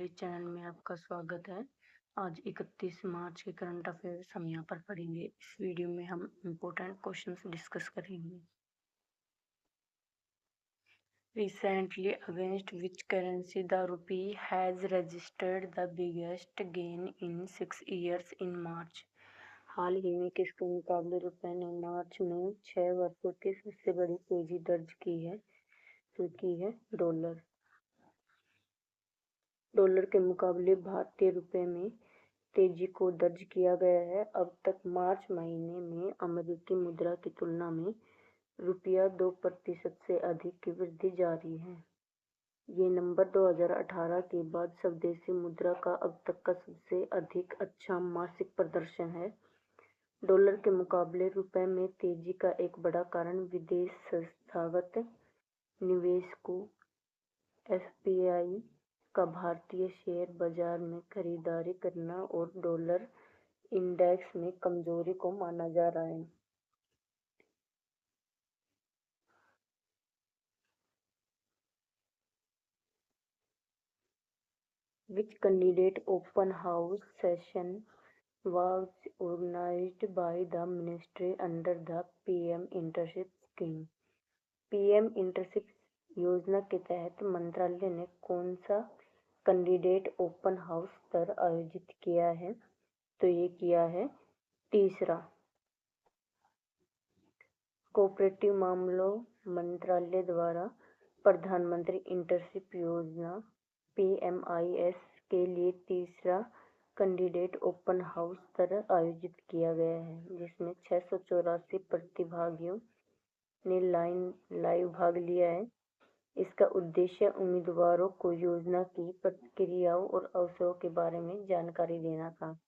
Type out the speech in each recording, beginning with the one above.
Knowledge channel में आपका स्वागत है। आज 31 मार्च के करंट अफेयर्स हम यहाँ पर पढ़ेंगे। इस वीडियो में हम इम्पोर्टेंट क्वेश्चंस डिस्कस करेंगे। Recently, against which currency the rupee has registered the biggest gain in 6 years in March? हाल ही में किसके मुकाबले रुपए ने मार्च में 6 वर्षों की सबसे बड़ी तेजी दर्ज की है? तो की है डॉलर। डॉलर के मुकाबले भारतीय रुपये में तेजी को दर्ज किया गया है। अब तक मार्च महीने में अमेरिकी मुद्रा की तुलना में रुपया 2% से अधिक की वृद्धि जारी है। ये नंबर 2018 के बाद स्वदेशी मुद्रा का अब तक का सबसे अधिक अच्छा मासिक प्रदर्शन है। डॉलर के मुकाबले रुपये में तेजी का एक बड़ा कारण विदेश संस्थागत निवेशकों एफपीआई का भारतीय शेयर बाजार में खरीदारी करना और डॉलर इंडेक्स में कमजोरी को माना जा रहा है। Which candidate open house session was organized by the ministry under the PM Internship Scheme? PM Internship योजना के तहत मंत्रालय ने कौन सा कैंडिडेट ओपन हाउस स्तर आयोजित किया है? तो ये किया है तीसरा। कोऑपरेटिव मामलों मंत्रालय द्वारा प्रधानमंत्री इंटर्नशिप योजना PMIS के लिए तीसरा कैंडिडेट ओपन हाउस स्तर आयोजित किया गया है, जिसमें 684 प्रतिभागियों ने लाइव भाग लिया है। इसका उद्देश्य उम्मीदवारों को योजना की प्रक्रियाओं और अवसरों के बारे में जानकारी देना था।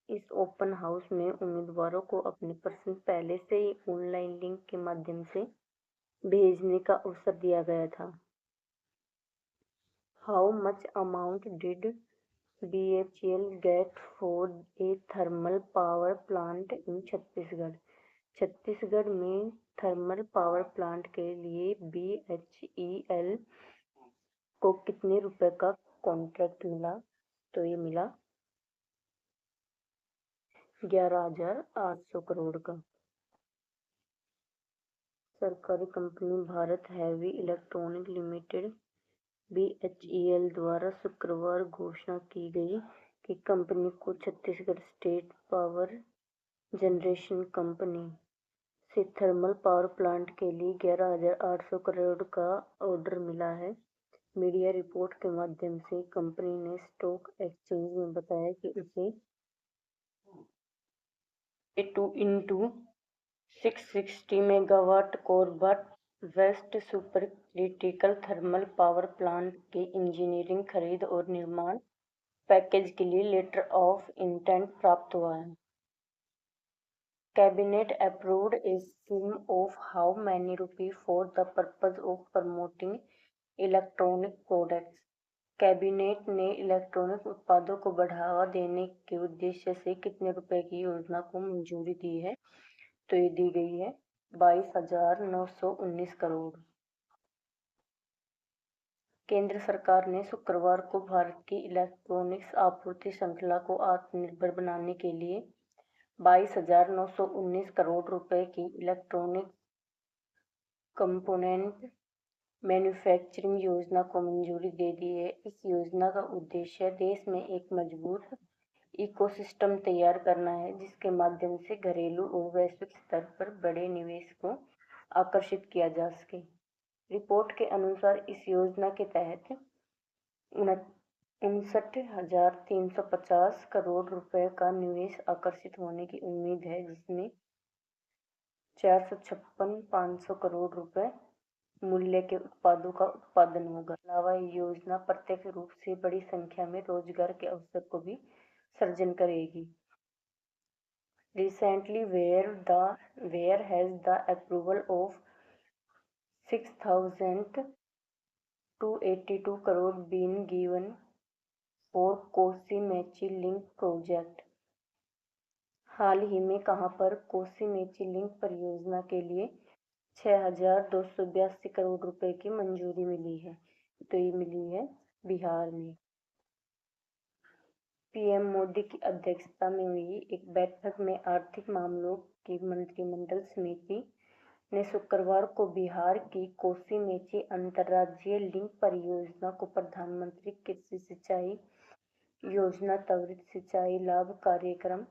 इस ओपन हाउस में उम्मीदवारों को अपने प्रश्न पहले से ही ऑनलाइन लिंक के माध्यम से भेजने का अवसर दिया गया था। How much amount did BHEL get for a thermal power plant in Chhattisgarh? Chhattisgarh में थर्मल पावर प्लांट के लिए BHEL को कितने रुपए का कॉन्ट्रैक्ट मिला? तो ये मिला 11,800 करोड़ का। सरकारी company Bharat heavy electronic limited BHEL द्वारा शुक्रवार घोषणा की गई कि कंपनी को Chhattisgarh state power generation company से थर्मल पावर प्लांट के लिए 11,800 करोड़ का ऑर्डर मिला है। मीडिया रिपोर्ट के माध्यम से कंपनी ने स्टॉक एक्सचेंज में बताया कि उसे 660 megawatt Korba west super critical thermal power plant के इंजीनियरिंग खरीद और निर्माण पैकेज के लिए लेटर ऑफ इंटेंट प्राप्त हुआ है। Cabinet approved A scheme of how many rupee for the purpose of promoting electronic products. Cabinet ने इलेक्ट्रॉनिक उत्पादों को बढ़ावा देने के उद्देश्य से कितने रुपए की योजना को मंजूरी दी है? तो ये दी गई है 22,919 करोड़। केंद्र सरकार ने शुक्रवार को भारत की इलेक्ट्रॉनिक्स आपूर्ति श्रृंखला को आत्मनिर्भर बनाने के लिए 22,919 करोड़ रुपए की इलेक्ट्रॉनिक कंपोनेंट मैन्युफैक्चरिंग योजना को मंजूरी दे दी है। इस योजना का उद्देश्य देश में एक मजबूत इकोसिस्टम तैयार करना है, जिसके माध्यम से घरेलू और वैश्विक स्तर पर बड़े निवेश को आकर्षित किया जा सके। रिपोर्ट के अनुसार इस योजना के तहत 59,350 करोड़ रुपए का निवेश आकर्षित होने की उम्मीद है, जिसमें 456,500 करोड़ रुपए मूल्य के उत्पादों का उत्पादन होगा। अलावा ये योजना प्रत्यक्ष रूप से बड़ी संख्या में रोजगार के अवसर को भी सर्जन करेगी। Recently, where has the approval of 6,282 crore been given for Kosi Mechi link project? हाल ही में कहां पर कोसी मेची लिंक परियोजना के लिए 6,282 करोड़ रुपए की मंजूरी मिली है? तो ये मिली है बिहार में। पीएम मोदी की अध्यक्षता में हुई एक बैठक में आर्थिक मामलों की मंत्रिमंडल समिति ने शुक्रवार को बिहार की कोसी मेची अंतर्राज्यीय लिंक परियोजना को प्रधानमंत्री कृषि सिंचाई योजना त्वरित सिंचाई लाभ कार्यक्रम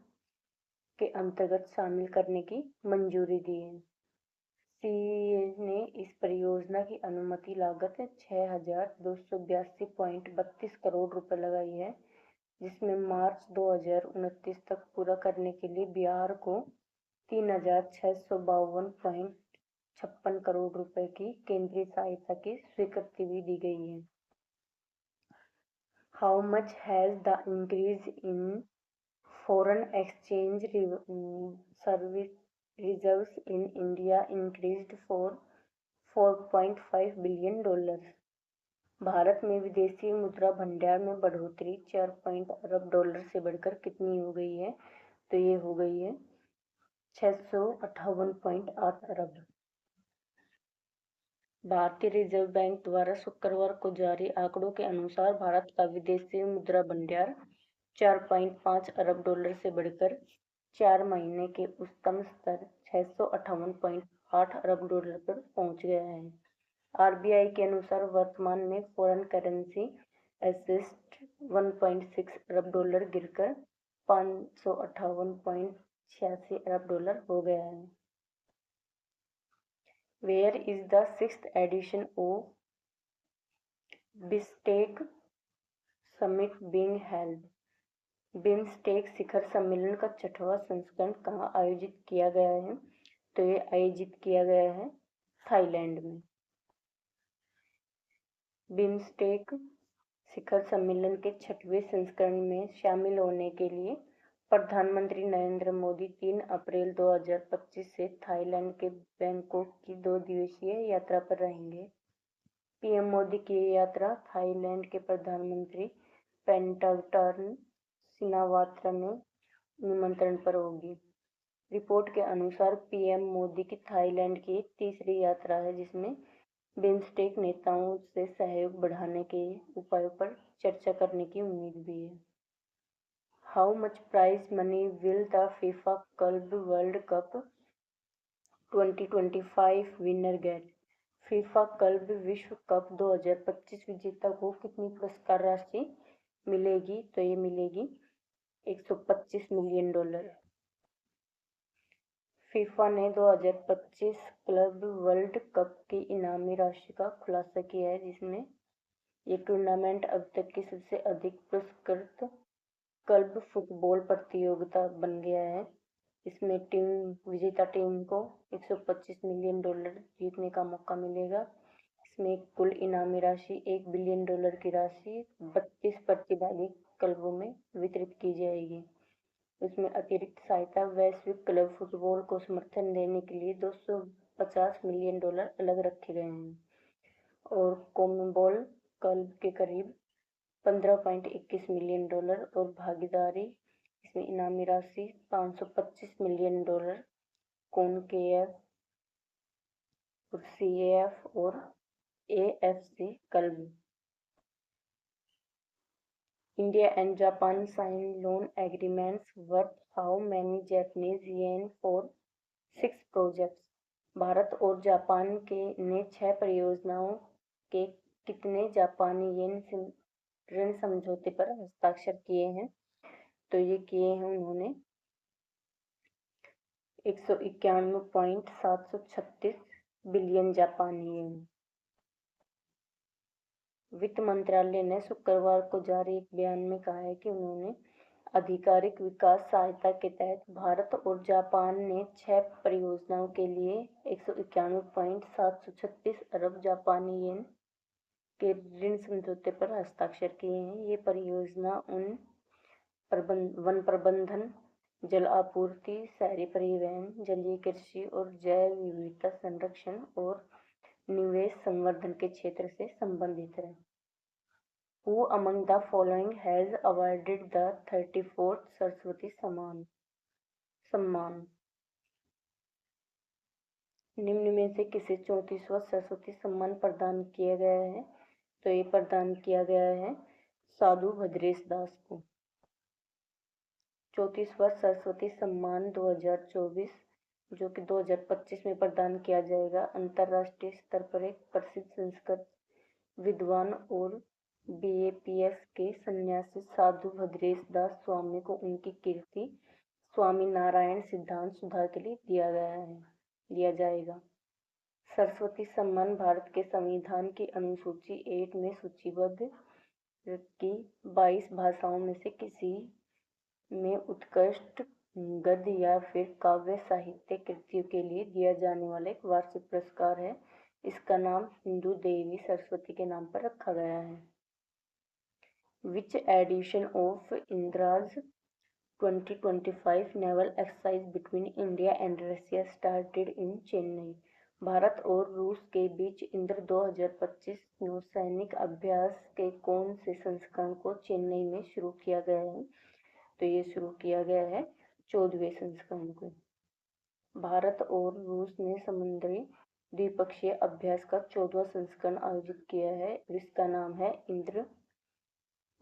के अंतर्गत शामिल करने की मंजूरी दी है। सीईए ने इस परियोजना की अनुमानित लागत 6,282.32 करोड़ रुपए लगाई है, जिसमें मार्च 2029 तक पूरा करने के लिए बिहार को 3,652.56 करोड़ रुपए की केंद्रीय सहायता की स्वीकृति भी दी गई है। How much has the increase in foreign exchange reserves in India increased for $4.5 billion। Bharat में विदेशी मुद्रा भंडार में बढ़ोतरी 4 अरब डॉलर से बढ़कर कितनी हो गई है? तो ये हो गई है 658.8 अरब। भारतीय रिजर्व बैंक द्वारा शुक्रवार को जारी आंकड़ों के अनुसार भारत का विदेशी मुद्रा भंडार 4.5 अरब डॉलर से बढ़कर 4 महीने के उच्चतम स्तर 658.8 अरब डॉलर पर पहुंच गया है। आरबीआई के अनुसार वर्तमान में फॉरेन करेंसी एसेट 1.6 अरब डॉलर गिरकर 558.86 अरब डॉलर हो गया है। Where is the 6th edition of BIMSTEC Summit being held? BIMSTEC शिखर सम्मेलन का 6वां संस्करण कहाँ आयोजित किया गया है? तो ये आयोजित किया गया है थाईलैंड में। बिम्स्टेक शिखर सम्मेलन के 6वें संस्करण में शामिल होने के लिए प्रधानमंत्री नरेंद्र मोदी 3 अप्रैल 2025 से थाईलैंड के बैंकॉक की 2 दिवसीय यात्रा पर रहेंगे। पीएम मोदी की यात्रा थाईलैंड के प्रधानमंत्री पेंटाटन सिनावात्रा ने निमंत्रण पर होगी। रिपोर्ट के अनुसार पीएम मोदी की थाईलैंड की तीसरी यात्रा है, जिसमें बिम्स्टेक नेताओं से सहयोग बढ़ाने के उपायों पर चर्चा करने की उम्मीद भी है। How much prize money will the FIFA club world cup 2025 winner get? FIFA club विश्व कप 2025 विजेता को कितनी पुरस्कार राशि मिलेगी? तो ये मिलेगी $125 मिलियन। फीफा ने 2025 क्लब वर्ल्ड कप की इनामी राशि का खुलासा किया है, जिसमें ये टूर्नामेंट अब तक की सबसे अधिक पुरस्कृत क्लब फुटबॉल प्रतियोगिता बन गया है। इसमें विजेता टीम को $125 मिलियन जीतने का मौका मिलेगा। इसमें कुल इनामी राशि $1 बिलियन की राशि 32 प्रतिभागी क्लबों में वितरित की जाएगी। इसमें अतिरिक्त सहायता वैश्विक क्लब फुटबॉल को समर्थन देने के लिए $250 मिलियन अलग रखे गए हैं और कॉमनवेल्थ क्लब के करीब $15.21 मिलियन और भागीदारी इसमें इनामी राशि $525 मिलियन कॉनकेएफ और सीएएफ और AFC club. India and Japan sign loan agreements worth how many Japanese yen for 6 projects? Bharat और जापान ने 6 परियोजनाओं के कितने जापानी येन ऋण समझौते पर हस्ताक्षर किए हैं? तो ये किए हैं उन्होंने 191.736 बिलियन जापानी येन। वित्त मंत्रालय ने शुक्रवार को जारी एक बयान में कहा है कि उन्होंने आधिकारिक विकास सहायता के तहत भारत और जापान ने 6 परियोजनाओं के लिए 191.736 अरब जापानी येन के ऋण समझौते पर हस्ताक्षर किए हैं। ये परियोजना वन प्रबंधन, जल आपूर्ति, शहरी परिवहन, जलीय कृषि और जैव विविधता संरक्षण और निवेश संवर्धन के क्षेत्र से संबंधित है। Who among the following has awarded the 34th Saraswati सम्मान? निम्न में से किसे 34वां सरस्वती सम्मान प्रदान किया गया है? तो ये प्रदान किया गया है साधु भद्रेश दास को। 34वां सरस्वती सम्मान 2024, जो कि 2025 में प्रदान किया जाएगा, अंतर्राष्ट्रीय स्तर पर एक प्रसिद्ध संस्कृत विद्वान और बीएपीएस के सन्यासी साधु भद्रेश दास स्वामी को उनकी कीर्ति स्वामी नारायण सिद्धांत सुधार के लिए दिया जाएगा। सरस्वती सम्मान भारत के संविधान की अनुसूची 8 में सूचीबद्ध की 22 भाषाओं में से किसी में उत्कृष्ट गद्य या फिर काव्य साहित्य कृतियों के लिए दिया जाने वाला एक वार्षिक पुरस्कार है। इसका नाम सिंधु देवी सरस्वती के नाम पर रखा गया है। Which edition of Indra's 2025 naval exercise between India and Russia started in Chennai? Bharat और रूस के बीच इंद्र 2025 नौसैनिक अभ्यास के कौन से संस्करण को चेन्नई में शुरू किया गया है? तो ये शुरू किया गया है 14वें संस्करण को। भारत और रूस ने समुद्री द्विपक्षीय अभ्यास का 14वां संस्करण आयोजित किया है। इसका नाम है इंद्र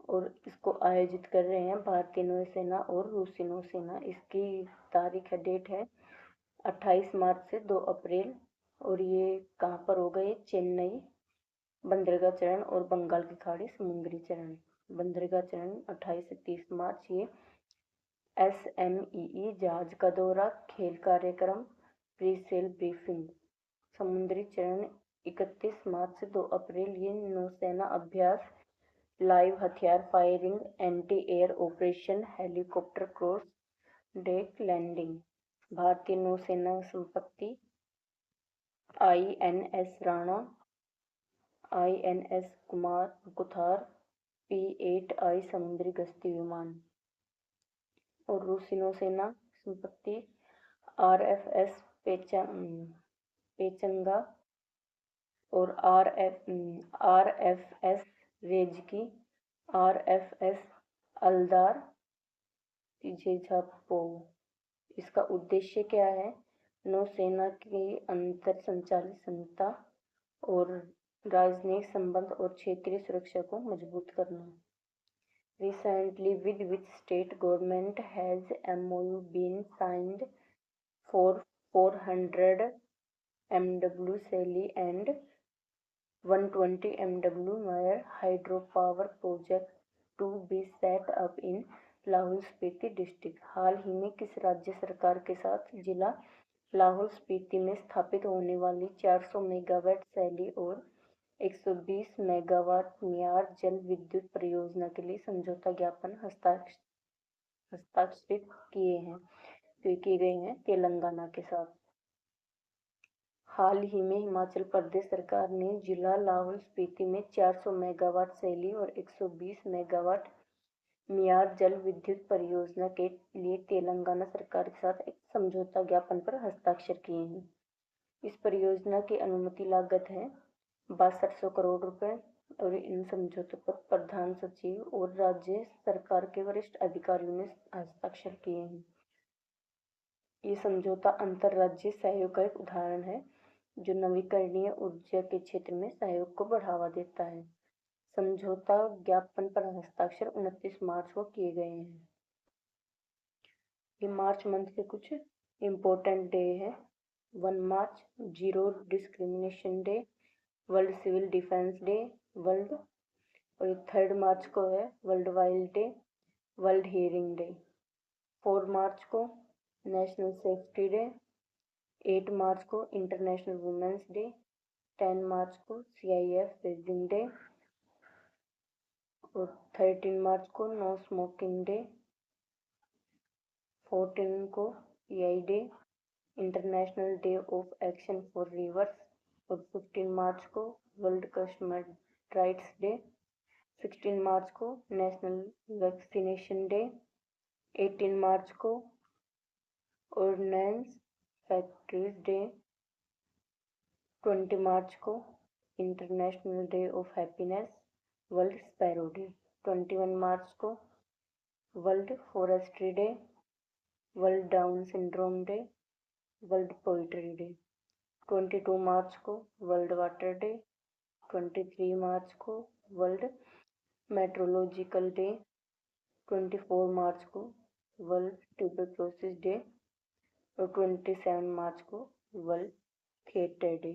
और इसको आयोजित कर रहे हैं भारतीय नौसेना और रूसी नौसेना। इसकी तारीख है, डेट है 28 मार्च से 2 अप्रैल और ये कहाँ पर होगा? ये चेन्नई, बंदरगाह चरण और बंगाल की खाड़ी समुद्री चरण। बंदरगाह चरण 28 से 30 मार्च। ये SMEE जहाज का दौरा, खेल कार्यक्रम, प्री सेल ब्रीफिंग। समुद्री चरण 31 मार्च से 2 अप्रैल। ये नौसेना अभ्यास, लाइव हथियार firing, anti air operation, helicopter cross deck landing. भारतीय नौसेना संपत्ति INS Rana, INS Kuthar, P-8I समुद्री गश्ती विमान। और रूसी नौसेना संपत्ति RFS पेचंगा और RFS रेजकी, RFS अल्दार तिजेझापोव। इसका उद्देश्य क्या है? नौसेना की अंतर संचालित क्षमता और राजनयिक संबंध और क्षेत्रीय सुरक्षा को मजबूत करना। Recently, with which state government has MOU been signed for 400 MW Sally and 120 MW Meyer hydropower project to be set up in Lahaul Spiti district? हाल ही में किस राज्य सरकार के साथ जिला लाहौल स्पीति में स्थापित होने वाली 400 मेगावाट सैली और 120 मेगावाट मियार जल विद्युत परियोजना के लिए समझौता ज्ञापन हस्ताक्षरित किए गए हैं तेलंगाना के साथ। हाल ही में हिमाचल प्रदेश सरकार ने जिला लाहौल स्पीति में 400 मेगावाट सैली और 120 मेगावाट मियार जल विद्युत परियोजना के लिए तेलंगाना सरकार के साथ एक समझौता ज्ञापन पर हस्ताक्षर किए हैं। इस परियोजना की अनुमति लागत है 6200 करोड़ रुपए और इन समझौतों पर प्रधान सचिव और राज्य सरकार के वरिष्ठ अधिकारियों ने हस्ताक्षर किए हैं। ये समझौता अंतर्राज्यीय सहयोग का एक उदाहरण है जो नवीकरणीय ऊर्जा के क्षेत्र में सहयोग को बढ़ावा देता है। समझौता ज्ञापन पर हस्ताक्षर 29 मार्च को किए गए हैं। ये मार्च मंथ के कुछ इम्पोर्टेंट डे है। 1 मार्च zero discrimination day, world civil defence day, world. और 3 मार्च को है world wild day, world hearing day. 4 मार्च को नेशनल सेफ्टी डे, 8 मार्च को इंटरनेशनल वुमेन्स डे, 10 मार्च को CIF रेजिंग डे और 13 मार्च को नो स्मोकिंग डे, 14 को EI day, international day of action for reverse और 15 मार्च को वर्ल्ड कस्टमर राइट्स डे, 16 मार्च को नेशनल वैक्सीनेशन डे, 18 मार्च को ऑर्डिनेंस फैक्ट्रीज डे, 20 मार्च को international day of happiness, world sparrow day, 21 मार्च को world forestry day, world down syndrome day, world poetry day, 22 मार्च को world water day, 23 मार्च को world meteorological day, 24 मार्च को world tuberculosis day और 27 मार्च को world theatre day.